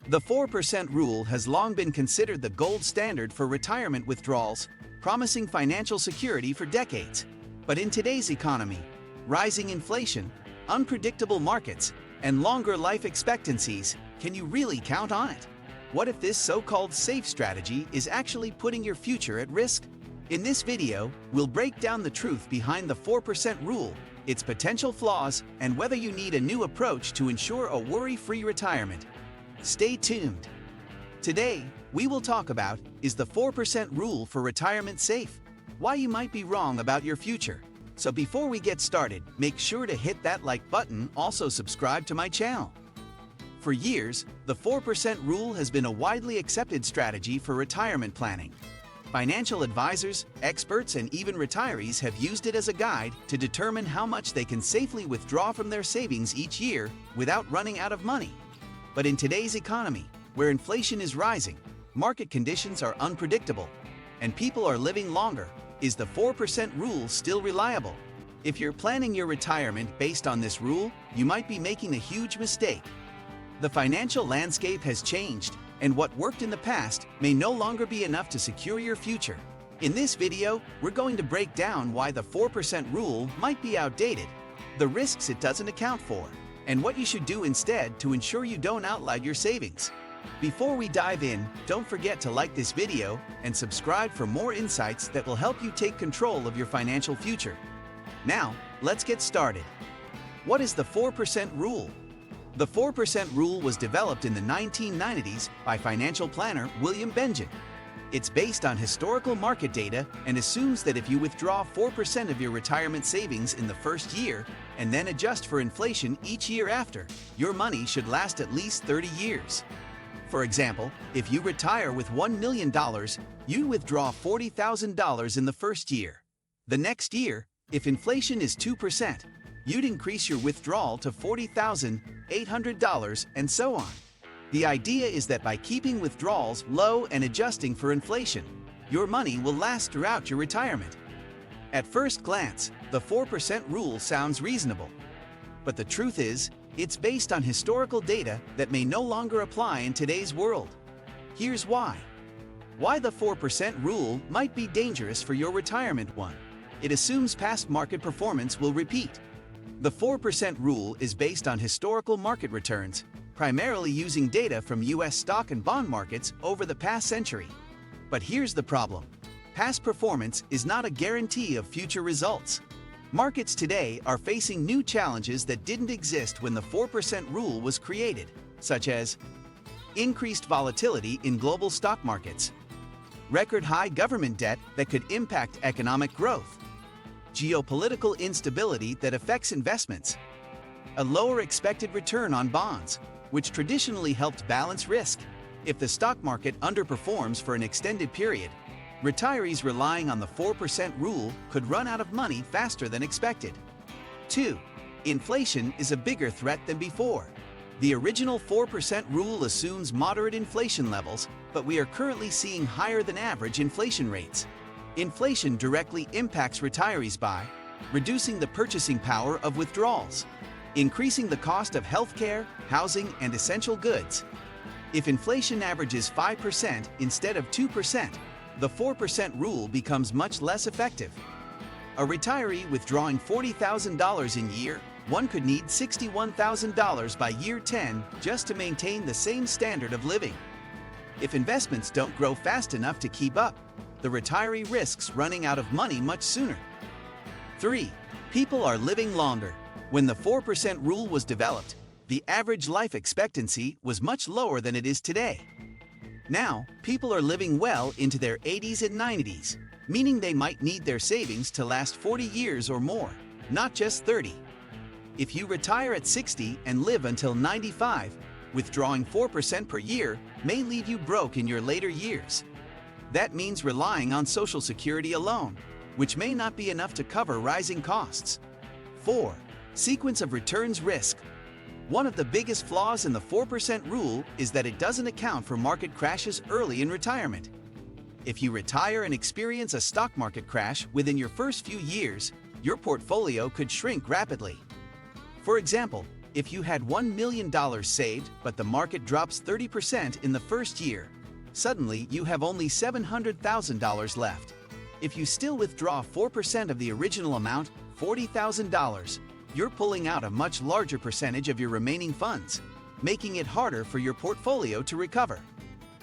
The 4% rule has long been considered the gold standard for retirement withdrawals, promising financial security for decades. But in today's economy, rising inflation, unpredictable markets, and longer life expectancies, can you really count on it? What if this so-called safe strategy is actually putting your future at risk? In this video, we'll break down the truth behind the 4% rule, its potential flaws, and whether you need a new approach to ensure a worry-free retirement. Stay tuned. Today, we will talk about, is the 4% rule for retirement safe? Why you might be wrong about your future. So before we get started, make sure to hit that like button, also subscribe to my channel. For years, the 4% rule has been a widely accepted strategy for retirement planning. Financial advisors, experts, and even retirees have used it as a guide to determine how much they can safely withdraw from their savings each year without running out of money. But in today's economy, where inflation is rising, market conditions are unpredictable, and people are living longer, is the 4% rule still reliable? If you're planning your retirement based on this rule, you might be making a huge mistake. The financial landscape has changed, and what worked in the past may no longer be enough to secure your future. In this video, we're going to break down why the 4% rule might be outdated, the risks it doesn't account for, and what you should do instead to ensure you don't outlive your savings. Before we dive in, don't forget to like this video and subscribe for more insights that will help you take control of your financial future. Now, let's get started. What is the 4% rule? The 4% rule was developed in the 1990s by financial planner William Benjamin. It's based on historical market data and assumes that if you withdraw 4% of your retirement savings in the first year and then adjust for inflation each year after, your money should last at least 30 years. For example, if you retire with $1 million, you withdraw $40,000 in the first year. The next year, if inflation is 2%, you'd increase your withdrawal to $40,800 and so on. The idea is that by keeping withdrawals low and adjusting for inflation, your money will last throughout your retirement. At first glance, the 4% rule sounds reasonable. But the truth is, it's based on historical data that may no longer apply in today's world. Here's why. Why the 4% rule might be dangerous for your retirement. 1. It assumes past market performance will repeat. The 4% rule is based on historical market returns, primarily using data from U.S. stock and bond markets over the past century. But here's the problem. Past performance is not a guarantee of future results. Markets today are facing new challenges that didn't exist when the 4% rule was created, such as increased volatility in global stock markets, record high government debt that could impact economic growth, geopolitical instability that affects investments, a lower expected return on bonds, which traditionally helped balance risk. If the stock market underperforms for an extended period, retirees relying on the 4% rule could run out of money faster than expected. 2. Inflation is a bigger threat than before. The original 4% rule assumes moderate inflation levels, but we are currently seeing higher than average inflation rates. Inflation directly impacts retirees by reducing the purchasing power of withdrawals, increasing the cost of healthcare, housing, and essential goods. If inflation averages 5% instead of 2%, the 4% rule becomes much less effective. A retiree withdrawing $40,000 in year 1 could need $61,000 by year 10 just to maintain the same standard of living. If investments don't grow fast enough to keep up, the retiree risks running out of money much sooner. 3. People are living longer. When the 4% rule was developed, the average life expectancy was much lower than it is today. Now, people are living well into their 80s and 90s, meaning they might need their savings to last 40 years or more, not just 30. If you retire at 60 and live until 95, withdrawing 4% per year may leave you broke in your later years. That means relying on Social Security alone, which may not be enough to cover rising costs. 4. Sequence of returns risk. One of the biggest flaws in the 4% rule is that it doesn't account for market crashes early in retirement. If you retire and experience a stock market crash within your first few years, your portfolio could shrink rapidly. For example, If you had $1 million saved, but the market drops 30% in the first year, suddenly you have only $700,000 left. If you still withdraw 4% of the original amount, $40,000, you're pulling out a much larger percentage of your remaining funds, making it harder for your portfolio to recover.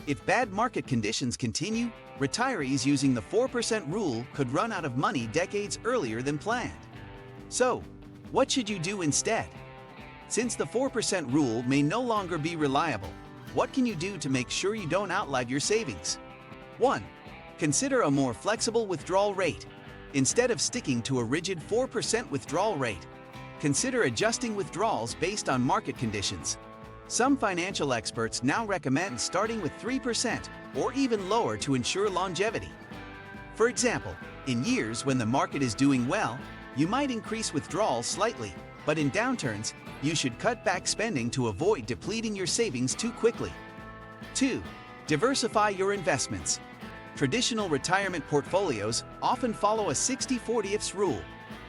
If bad market conditions continue, retirees using the 4% rule could run out of money decades earlier than planned. So, what should you do instead? Since the 4% rule may no longer be reliable, what can you do to make sure you don't outlive your savings? 1. Consider a more flexible withdrawal rate. Instead of sticking to a rigid 4% withdrawal rate, consider adjusting withdrawals based on market conditions. Some financial experts now recommend starting with 3% or even lower to ensure longevity. For example, in years when the market is doing well, you might increase withdrawals slightly, but in downturns, you should cut back spending to avoid depleting your savings too quickly. 2. Diversify your investments. Traditional retirement portfolios often follow a 60-40 rule,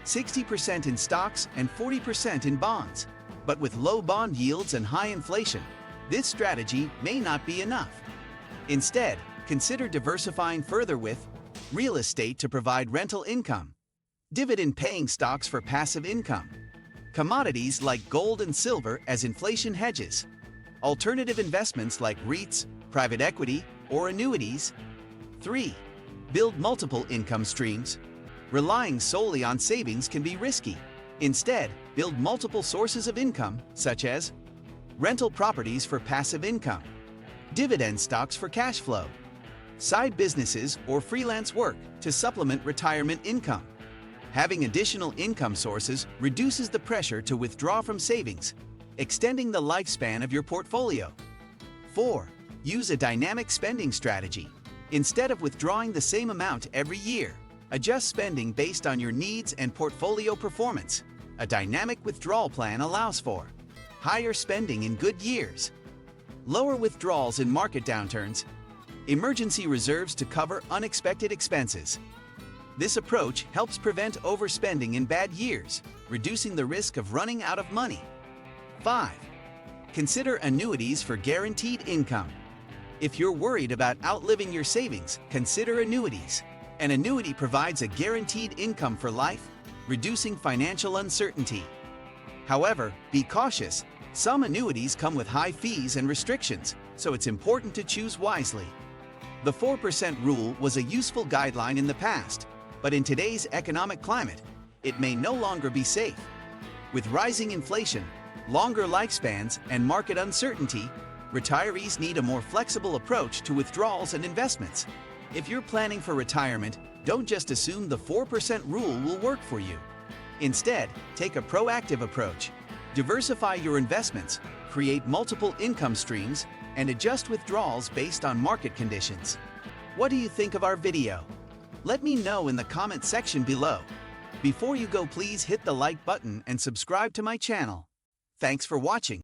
60% in stocks and 40% in bonds. But with low bond yields and high inflation, this strategy may not be enough. Instead, consider diversifying further with real estate to provide rental income, dividend-paying stocks for passive income, commodities like gold and silver as inflation hedges, alternative investments like REITs, private equity, or annuities. 3. Build multiple income streams. Relying solely on savings can be risky. Instead, build multiple sources of income, such as rental properties for passive income, dividend stocks for cash flow, side businesses or freelance work to supplement retirement income. Having additional income sources reduces the pressure to withdraw from savings, extending the lifespan of your portfolio. 4. Use a dynamic spending strategy. Instead of withdrawing the same amount every year, adjust spending based on your needs and portfolio performance. A dynamic withdrawal plan allows for higher spending in good years, lower withdrawals in market downturns, emergency reserves to cover unexpected expenses. This approach helps prevent overspending in bad years, reducing the risk of running out of money. 5. Consider annuities for guaranteed income. If you're worried about outliving your savings, consider annuities. An annuity provides a guaranteed income for life, reducing financial uncertainty. However, be cautious. Some annuities come with high fees and restrictions, so it's important to choose wisely. The 4% rule was a useful guideline in the past, but in today's economic climate, it may no longer be safe. With rising inflation, longer lifespans, and market uncertainty, retirees need a more flexible approach to withdrawals and investments. If you're planning for retirement, don't just assume the 4% rule will work for you. Instead, take a proactive approach. Diversify your investments, create multiple income streams, and adjust withdrawals based on market conditions. What do you think of our video? Let me know in the comment section below. Before you go, please hit the like button and subscribe to my channel. Thanks for watching.